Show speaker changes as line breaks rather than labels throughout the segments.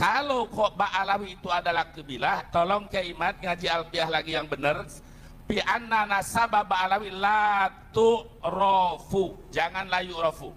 Kalau kok Ba'alawi itu adalah kabilah, tolong Imat ngaji alfiah lagi yang benar. Bi anna nasaba Ba'alawi la tu'rafu, jangan la yu'rafu.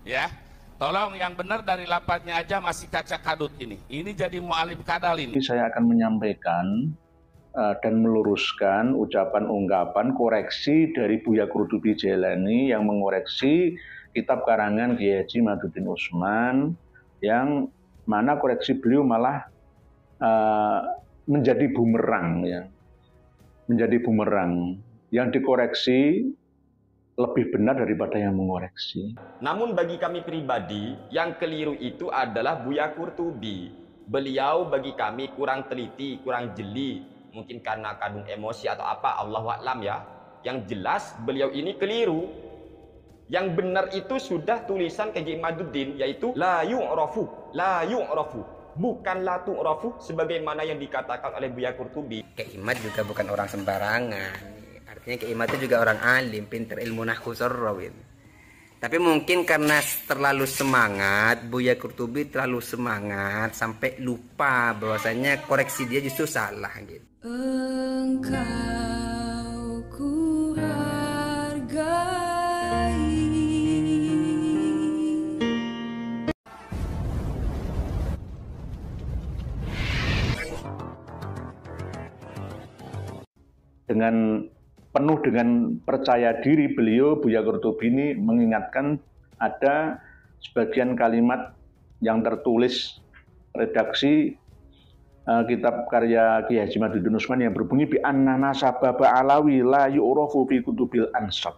Ya. Tolong yang benar dari lapatnya aja masih kaca kadut ini. Ini jadi mu'alif kadal ini.
Saya akan menyampaikan dan meluruskan ucapan-ungkapan koreksi dari Buya Qurtubi Jailani yang mengoreksi kitab karangan Kiai Haji Imaduddin Usman, yang mana koreksi beliau malah menjadi bumerang, ya. Menjadi bumerang. Yang dikoreksi lebih benar daripada yang mengoreksi.
Namun bagi kami pribadi, yang keliru itu adalah Buya Qurtubi. Beliau bagi kami kurang teliti, kurang jeli. Mungkin karena kandung emosi atau apa, Allahu a'lam ya. Yang jelas beliau ini keliru. Yang benar itu sudah tulisan Kiai Imaduddin, yaitu la yu'rafu, la yu'rafu. Bukan la tu'rafu sebagaimana yang dikatakan oleh Buya Qurtubi.
Kiai Imad juga bukan orang sembarangan. Artinya Kiai Imad itu juga orang alim, pinter ilmu nahwu sarraf. Tapi mungkin karena terlalu semangat, Buya Qurtubi terlalu semangat sampai lupa bahwasanya koreksi dia justru salah gitu.
Engkau ku hargai.
Dengan penuh dengan percaya diri beliau, Buya Qurtubi ini mengingatkan ada sebagian kalimat yang tertulis redaksi kitab karya Kiai Haji Imaduddin Usman yang berbunyi bi anna nasaba Ba'alawi la yu'rafu fi kutubil ansab.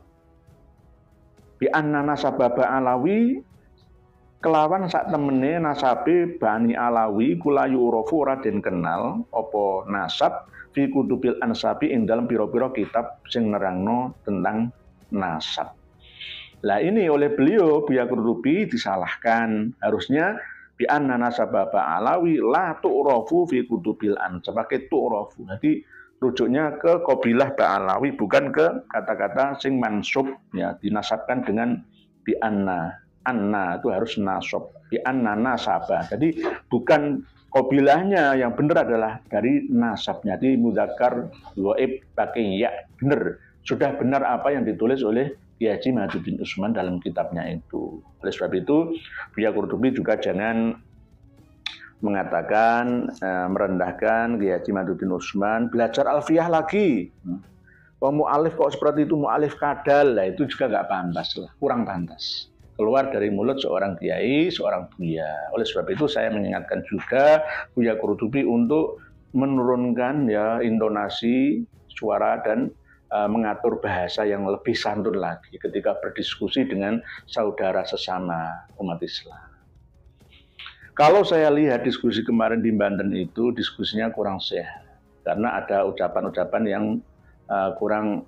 Bi anna nasaba Ba'alawi kelawan sak temene nasabe Bani Alawi kula yu'rafu ora den kenal apa nasab fi kutubil ansabi ing dalam piro-piro kitab sing nerangno tentang nasab. Lah ini oleh beliau Buya Qurtubi disalahkan. Harusnya bi anna nasaba Ba'alawi la tu'rafu fi kutubil ansab, pakai tu'rafu. Jadi rujuknya ke qabilah Ba'alawi, bukan ke kata-kata sing mansub, ya, dinasabkan dengan bi anna. Anna itu harus nasab, bi anna nasaba. Jadi bukan qabilahnya, yang benar adalah dari nasabnya. Jadi mudzakkar ghaib pakai ya, benar. Sudah benar apa yang ditulis oleh Kiai Haji Imaduddin Usman dalam kitabnya itu. Oleh sebab itu, Buya Qurtubi juga jangan mengatakan, merendahkan Kiai Haji Imaduddin Usman, belajar alfiyah lagi. Mu'alif kok seperti itu, mu'alif kadal, lah itu juga nggak pantas lah, kurang pantas. Keluar dari mulut seorang kiai, seorang buya. Oleh sebab itu saya mengingatkan juga Buya Qurtubi untuk menurunkan ya intonasi suara dan mengatur bahasa yang lebih santun lagi ketika berdiskusi dengan saudara sesama umat Islam. Kalau saya lihat diskusi kemarin di Banten itu, diskusinya kurang sehat karena ada ucapan-ucapan yang kurang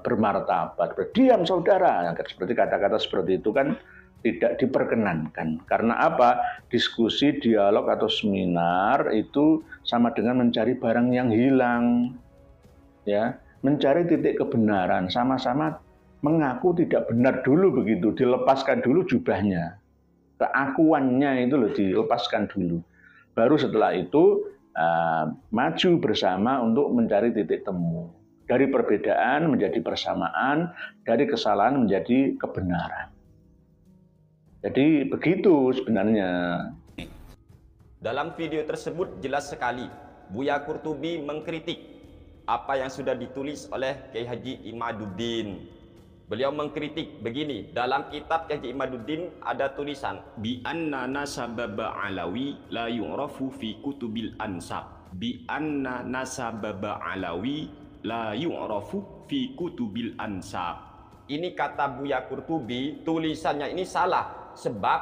bermartabat. Diam saudara, seperti kata-kata seperti itu kan tidak diperkenankan. Karena apa? Diskusi, dialog atau seminar itu sama dengan mencari barang yang hilang, ya, mencari titik kebenaran, sama-sama mengaku tidak benar dulu begitu, dilepaskan dulu jubahnya, keakuannya itu loh dilepaskan dulu. Baru setelah itu maju bersama untuk mencari titik temu. Dari perbedaan menjadi persamaan, dari kesalahan menjadi kebenaran. Jadi begitu sebenarnya.
Dalam video tersebut jelas sekali Buya Qurtubi mengkritik apa yang sudah ditulis oleh Kiai Haji Imaduddin. Beliau mengkritik begini, dalam kitab Kiai Haji Imaduddin ada tulisan bi anna nasaba Ba'alawi la yu'rafu fi kutubil ansab. Bi anna nasaba Ba'alawi la yu'rafu fi kutubil ansab. Ini kata Buya Qurtubi, tulisannya ini salah. Sebab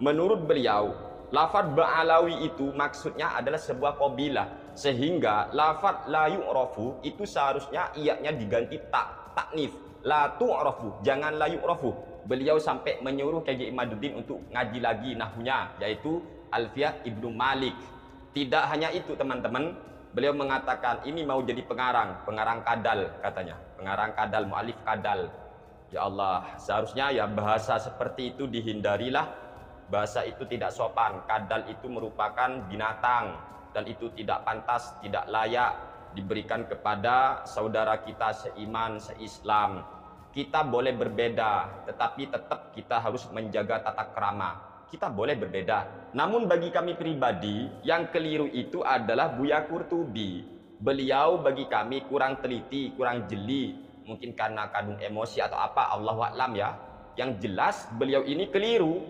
menurut beliau lafaz Ba'alawi itu maksudnya adalah sebuah qabilah, sehingga lafaz la yu'rafu itu seharusnya iyanya diganti taknif, la tu'rafu, jangan la yu'rafu. Beliau sampai menyuruh Kiai Imaduddin untuk ngaji lagi nahwunya, yaitu Alfiyah Ibnu Malik. Tidak hanya itu teman-teman, beliau mengatakan ini mau jadi pengarang kadal katanya, pengarang kadal, mu'alif kadal. Ya Allah, seharusnya ya bahasa seperti itu dihindarilah bahasa itu tidak sopan, kadal itu merupakan binatang dan itu tidak pantas, tidak layak diberikan kepada saudara kita seiman, seislam. Kita boleh berbeda, tetapi tetap kita harus menjaga tata krama. Kita boleh berbeda. Namun bagi kami pribadi, yang keliru itu adalah Buya Qurtubi. Beliau bagi kami kurang teliti, kurang jeli. Mungkin karena kandung emosi atau apa, Allahu a'lam ya. Yang jelas beliau ini keliru.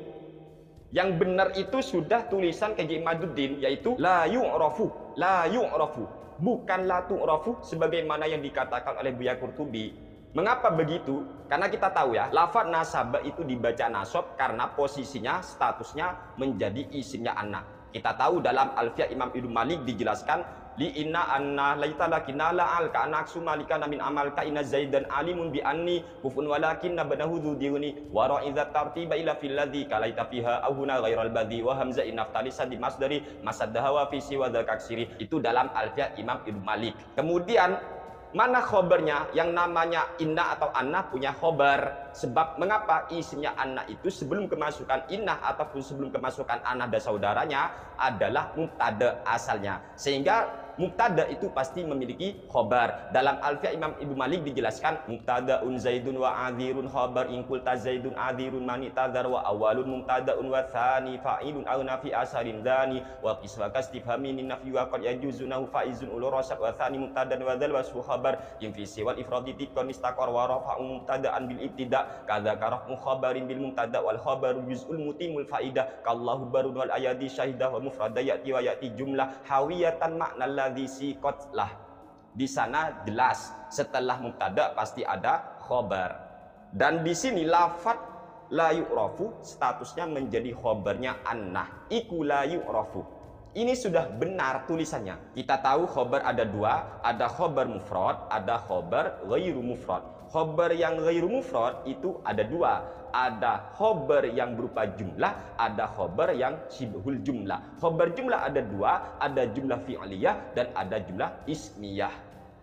Yang benar itu sudah tulisan K.J. Imaduddin, yaitu la yu'rafu, la yu'rafu, bukan la tu'rafu sebagaimana yang dikatakan oleh Buya Qurtubi. Mengapa begitu? Karena kita tahu ya, lafaz nasabah itu dibaca nasab karena posisinya, statusnya menjadi isimnya anak. Kita tahu dalam Alfiah Imam Ibnu Malik dijelaskan, li inna anna laita lakina la al ka anaksu malika min amal ka inna zaidan alimun bi anni kufun walakin nabnahu dzuduni wa ra'iza tartiba ila fil ladzi kalaita fiha ahuna ghairal badhi wa hamza inaftalisa di masdari masaddaha wa fi siwa dzakaksiri. Itu dalam Alfiah Imam Ibnu Malik. Kemudian mana khobarnya? Yang namanya inna atau anna punya khobar. Sebab mengapa isinya anna itu sebelum kemasukan inna ataupun sebelum kemasukan anna dan saudaranya adalah mubtada asalnya. Sehingga mubtada itu pasti memiliki khobar. Dalam Alfiah Imam Ibnu Malik dijelaskan mubtadaun zaidun wa adhirun khobar in qulta zaidun adhirun mani tadhar wa awalun mubtadaun wa thani fa'ilun aw nafi asarin dhani wa qiswa kastifhamin nafyi wa qad yajuzunahu faizun ulur rasab wa thani mubtadan wa dzal wasfu khobar in fi siwal ifradi tikon istaqar wa rafa'u mubtadaan bil ibtida kadza karafmu khobarin bil mubtada wal khobaru juz'ul mutimul faidah kallahu barun wal ayadi syahidah wa mufrada ya'ti wa ya'ti jumlah hawiyatan makna lah. Di sana jelas setelah mubtada pasti ada khobar. Dan di sini lafaz la yu'rafu statusnya menjadi khobarnya annah. Iku la yu'rafu. Ini sudah benar tulisannya. Kita tahu khobar ada dua, ada khobar mufrad, ada khobar ghairu mufrad. Khobar yang ghairu mufrad itu ada dua. Ada khobar yang berupa jumlah, ada khobar yang syibhul jumlah. Khobar jumlah ada dua, ada jumlah fi'liyah dan ada jumlah ismiyah.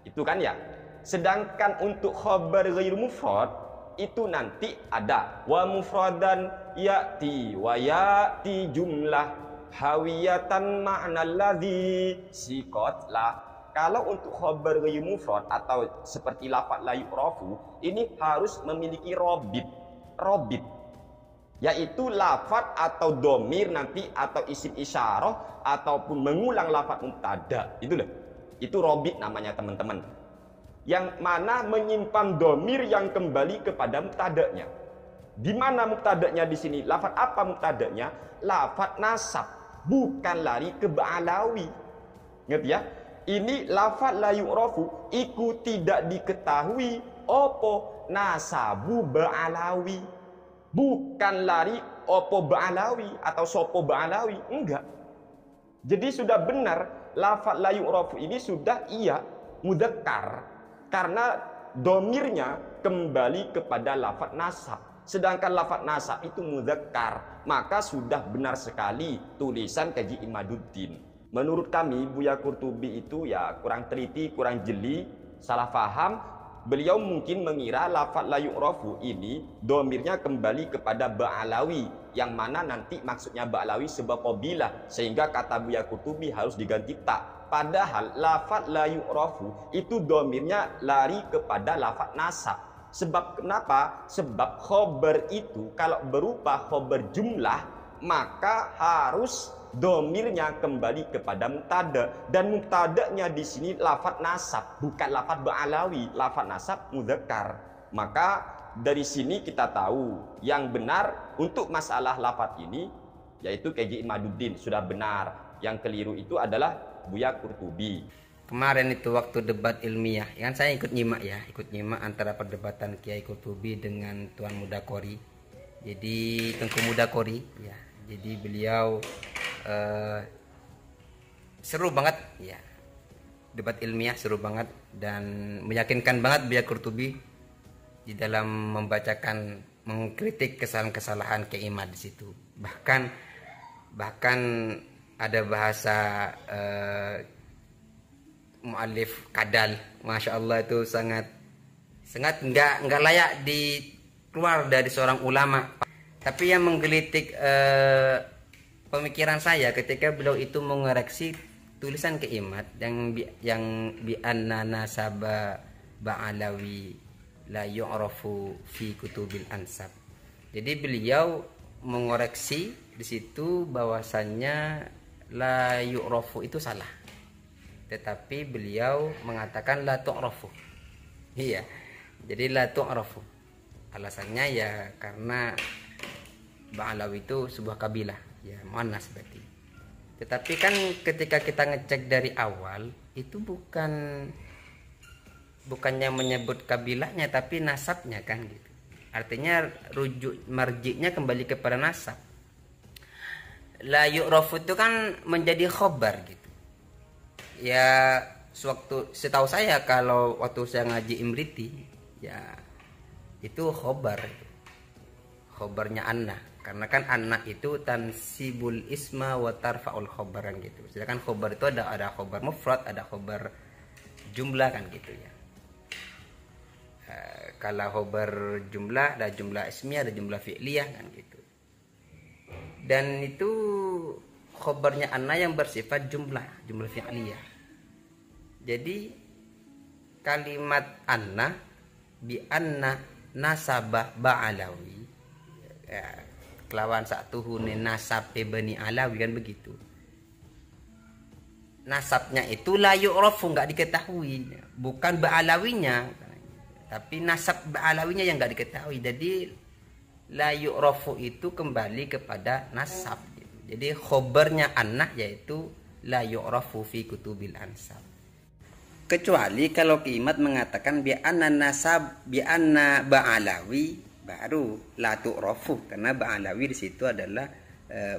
Itu kan ya. Sedangkan untuk khobar ghairu mufrad itu nanti ada wa mufradan ya'ti wa ya'ti jumlah hawiyatan ma'na alladzi siqatlah. Kalau untuk khobar ghairu mufrad atau seperti lafaz la yu'rafu ini harus memiliki robit, yaitu lafaz atau domir nanti atau isim isyarah ataupun mengulang lafaz mubtada. Itu robit namanya teman-teman. Yang mana menyimpan domir yang kembali kepada mubtadanya. Di mana mubtadanya di sini? Lafaz apa mubtadanya? Lafaz nasab, bukan lari ke ba'alawi. Ngerti ya? Ini lafaz la yu'rafu iku tidak diketahui opo nasabu ba'alawi. Bukan lari opo ba'alawi atau sopo ba'alawi, enggak. Jadi sudah benar lafaz la yu'rafu ini sudah iya mudzakkar karena domirnya kembali kepada lafaz nasab. Sedangkan lafaz nasab itu mudzakkar, maka sudah benar sekali tulisan K.J. Imaduddin. Menurut kami Buya Qurtubi itu ya kurang teliti, kurang jeli, salah faham. Beliau mungkin mengira lafaz la yu'rafu ini domirnya kembali kepada ba'alawi, yang mana nanti maksudnya ba'alawi sebab qabilah, sehingga kata Buya Qurtubi harus diganti ta. Padahal lafaz la yu'rafu itu domirnya lari kepada lafaz nasab. Sebab kenapa? Sebab khobar itu kalau berupa khobar jumlah maka harus domirnya kembali kepada mubtada, dan mubtadanya di sini lafaz nasab, bukan lafaz ba'alawi. Lafaz nasab mudzakkar. Maka dari sini kita tahu yang benar untuk masalah lafaz ini yaitu K.J. Imaduddin sudah benar. Yang keliru itu adalah Buya Qurtubi.
Kemarin itu waktu debat ilmiah, kan saya ikut nyimak antara perdebatan Kiai Qurtubi dengan Tuan Mudakori. Jadi Tengku Mudakori ya. Jadi beliau seru banget ya, debat ilmiah seru banget dan meyakinkan banget Buya Qurtubi di dalam membacakan, mengkritik kesalahan-kesalahan Kiai Imad di situ. Bahkan ada bahasa mu'alif kadal, masya Allah, itu sangat nggak layak keluar dari seorang ulama. Tapi yang menggelitik pemikiran saya ketika beliau itu mengoreksi tulisan Keimat yang bi anna nasaba ba'alawi la yu'rafu fi kutubil ansab. Jadi beliau mengoreksi di situ bahwasannya la yu'rafu itu salah. Tetapi beliau mengatakan la tu'rafu. Iya. Jadi la tu'rafu. Alasannya ya karena Ba'alawi itu sebuah kabilah, ya muannas berarti. Tetapi kan ketika kita ngecek dari awal itu bukannya menyebut kabilahnya tapi nasabnya kan gitu. Artinya rujuk marji'nya kembali kepada nasab. La yu'rafu itu kan menjadi khobar gitu. Ya setahu saya kalau waktu saya ngaji Imriti ya itu khobar. Khobarnya anna. Karena kan anak itu tansibul isma wa tarfa'ul khobaran gitu. Sedangkan khobar itu ada khobar mufrad, ada khobar jumlah kan gitu ya. Kalau khobar jumlah ada jumlah ismiyah, ada jumlah fi'liyah kan gitu. Dan itu khobarnya anna yang bersifat jumlah fi'liyah. Jadi kalimat anna bi anna nasabah ba'alawi ya, kelawan satu hune nasab Bani Alawi kan begitu. Nasabnya itu la yu'rafu enggak diketahui, bukan Ba'alawinya, tapi nasab Ba'alawinya yang enggak diketahui. Jadi la yu'rafu itu kembali kepada nasab gitu. Jadi khobarnya anak yaitu la yu'rafu fi kutubil ansab. Kecuali kalau Keimat mengatakan bi anna nasab bi anna Ba'alawi baru la tu'rafu, karena Ba'alawi di situ adalah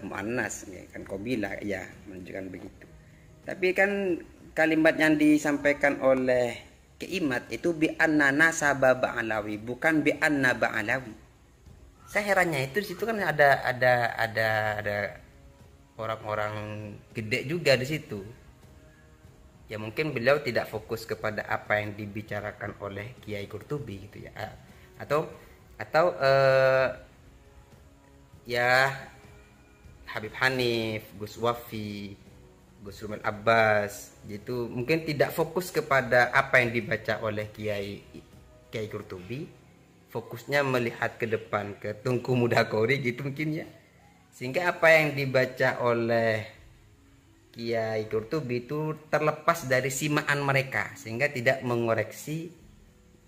muannas ya kan, qabilah ya menunjukkan begitu. Tapi kan kalimat yang disampaikan oleh Keimat itu bi anna nasaba Ba'alawi, bukan bi anna Ba'alawi. Saya herannya itu di situ kan ada orang-orang gede juga di situ. Ya mungkin beliau tidak fokus kepada apa yang dibicarakan oleh Kiai Qurtubi gitu ya. Atau ya Habib Hanif, Gus Wafi, Gus Rumel Abbas gitu, mungkin tidak fokus kepada apa yang dibaca oleh Kiai Qurtubi, fokusnya melihat ke depan ke Tungku Mudakori gitu mungkin ya, sehingga apa yang dibaca oleh Kiai Qurtubi itu terlepas dari simaan mereka, sehingga tidak mengoreksi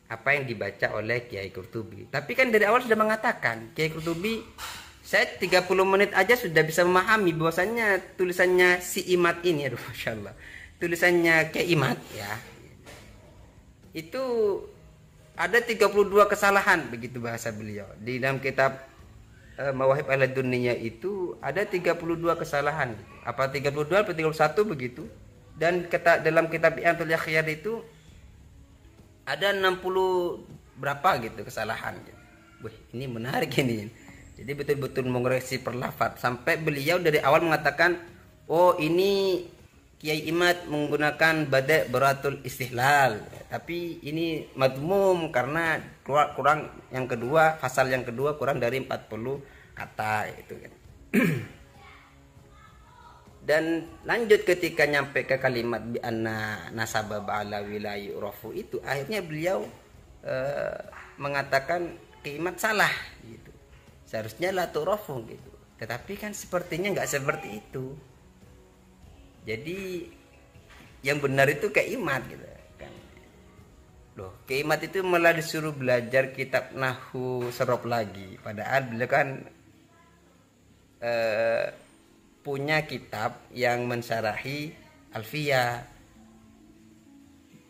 apa yang dibaca oleh Kiai Qurtubi. Tapi kan dari awal sudah mengatakan Kiai Qurtubi, saya 30 menit aja sudah bisa memahami bahwasannya tulisannya si Imat ini, aduh Masya Allah, tulisannya Kiai Imat ya, itu ada 32 kesalahan begitu bahasa beliau. Di dalam kitab Mawahib Al-Dunia itu ada 32 kesalahan. Apa 32 atau 31 begitu. Dan dalam kitab I'anatul Akhyar itu ada 60 berapa gitu kesalahan. Wih, ini menarik ini. Jadi betul-betul mengoreksi perlafaz sampai beliau dari awal mengatakan, oh ini Kiai Imat menggunakan bada' baratul istihlal, tapi ini madmum karena kurang yang kedua, fasal yang kedua kurang dari 40 kata itu kan. Dan lanjut ketika nyampe ke kalimat bi anna nasaba ba'alawi la yu'rafu itu, akhirnya beliau mengatakan Kiai salah gitu. Seharusnya la tu'rafu gitu. Tetapi kan sepertinya enggak seperti itu. Jadi yang benar itu Kiai gitu kan. Loh, Kiai itu malah disuruh belajar kitab Nahwu Saraf lagi. Padahal beliau kan punya kitab yang mensyarahi Alfiyah.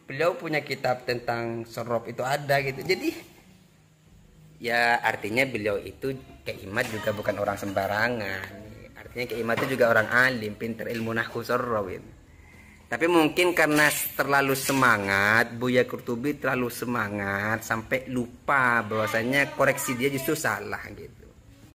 Beliau punya kitab tentang Saraf itu ada gitu. Jadi ya artinya beliau itu Kiai juga bukan orang sembarangan. Artinya Kiai itu juga orang alim, pintar ilmu nahwu saraf gitu. Tapi mungkin karena terlalu semangat, Buya Qurtubi terlalu semangat sampai lupa bahwasanya koreksi dia justru salah gitu.